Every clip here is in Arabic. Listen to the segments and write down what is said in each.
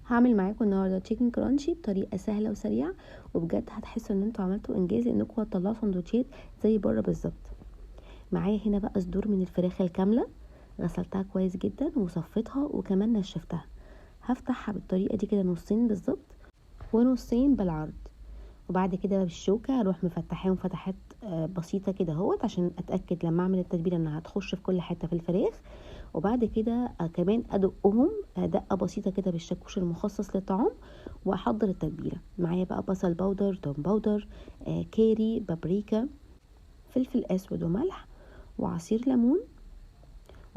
هعمل معاكم النهارده تشيكن كرانشي بطريقه سهله وسريعه، وبجد هتحسوا ان انتوا عملتوا انجاز انكم هتطلعوا سندوتشات زي بره بالظبط. معايا هنا بقى صدور من الفراخ الكامله، غسلتها كويس جدا وصفيتها وكمان نشفتها. هفتحها بالطريقه دي كده نصين بالظبط ونصين بالعرض، وبعد كده بالشوكه اروح مفتحاهم فتحات بسيطه كده اهوت عشان اتاكد لما اعمل التتبيله انها هتخش في كل حته في الفراخ. وبعد كده كمان ادقهم دقه بسيطه كده بالشاكوش المخصص للطعام، واحضر التتبيله. معايا بقى بصل باودر، توم باودر، كاري، بابريكا، فلفل اسود وملح، وعصير ليمون،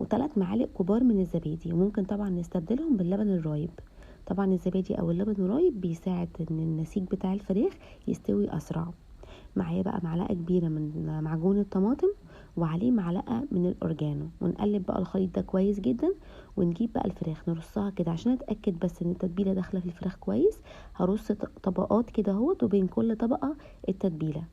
و3 معالق كبار من الزبادي. وممكن طبعا نستبدلهم باللبن الرايب. طبعا الزبادي او اللبن الرايب بيساعد ان النسيج بتاع الفراخ يستوي اسرع. معايا بقى معلقه كبيره من معجون الطماطم، وعليه معلقه من الاورجانو، ونقلب بقى الخليط ده كويس جدا. ونجيب بقى الفراخ نرصها كده عشان اتاكد بس ان التتبيله داخله في الفراخ كويس. هرص طبقات كده اهوت، وبين كل طبقه التتبيله.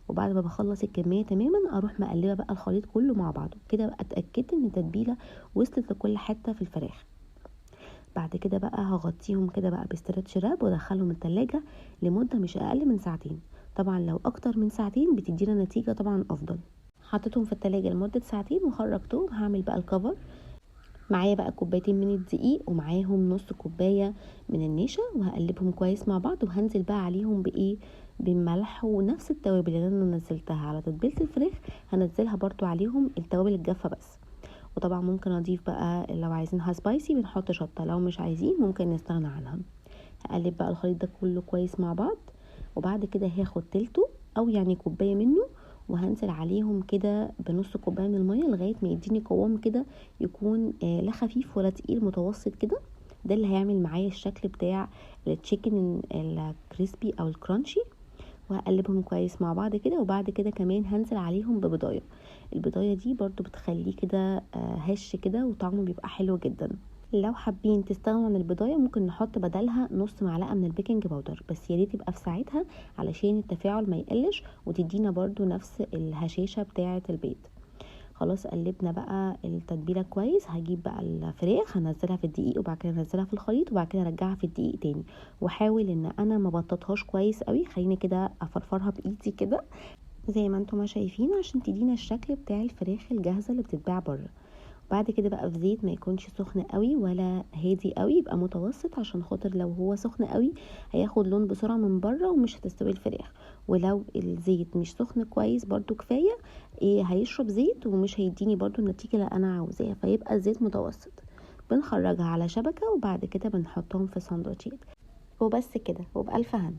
وبعد ما بخلص الكميه تماما اروح مقلبه بقى الخليط كله مع بعضه كده، بقى اتاكدت ان التتبيله وصلت لكل حته في الفراخ. بعد كده بقى هغطيهم كده بقى باسترتش راب وادخلهم التلاجة لمدة مش اقل من ساعتين. طبعا لو اكتر من ساعتين بتدينا نتيجة طبعا افضل. حطيتهم في التلاجة لمدة ساعتين وخرجتهم. هعمل بقى الكفر. معايا بقى كوبايتين من الدقيق ومعاهم نص كوباية من النشا، وهقلبهم كويس مع بعض. وهنزل بقى عليهم بايه؟ بالملح ونفس التوابل اللي انا نزلتها على تتبيلة الفراخ هنزلها برضو عليهم التوابل الجافة بس. وطبعا ممكن اضيف بقى لو عايزينها سبايسي بنحط شطه، لو مش عايزين ممكن نستغنى عنها. هقلب بقى الخليط ده كله كويس مع بعض، وبعد كده هاخد تلته او يعني كوبايه منه، وهنزل عليهم كده بنص كوبايه من الميه لغايه ما يديني قوام كده يكون لا خفيف ولا تقيل، متوسط كده. ده اللي هيعمل معايا الشكل بتاع التشيكن الكريسبي او الكرانشي. وهقلبهم كويس مع بعض كده. وبعد كده كمان هنزل عليهم ببضايه. البضايه دي برضو بتخليه كده هش كده وطعمه بيبقى حلو جدا. لو حابين تستغنوا عن البضايه ممكن نحط بدلها نص معلقه من البيكنج باودر، بس يا ريت يبقى في ساعتها علشان التفاعل ما يقلش وتدينا برضو نفس الهشاشه بتاعه البيض. خلاص قلبنا بقى التتبيله كويس. هجيب بقى الفراخ هنزلها في الدقيق، وبعد كده انزلها في الخليط، وبعد كده ارجعها في الدقيق تاني. واحاول ان انا ما بططهاش كويس قوي، خليني كده افرفرها بايدي كده زي ما انتم ما شايفين عشان تدينا الشكل بتاع الفراخ الجاهزه اللي بتتباع بره. بعد كده بقى في زيت ما يكونش سخن قوي ولا هادي قوي، يبقى متوسط عشان خاطر لو هو سخن قوي هياخد لون بسرعه من بره ومش هتستوي الفراخ. ولو الزيت مش سخن كويس برضو كفايه هيشرب زيت ومش هيديني برضو النتيجه اللي انا عاوزاها، فيبقى الزيت متوسط. بنخرجها على شبكه وبعد كده بنحطهم في سندوتشات. وبس كده وبألف هنا.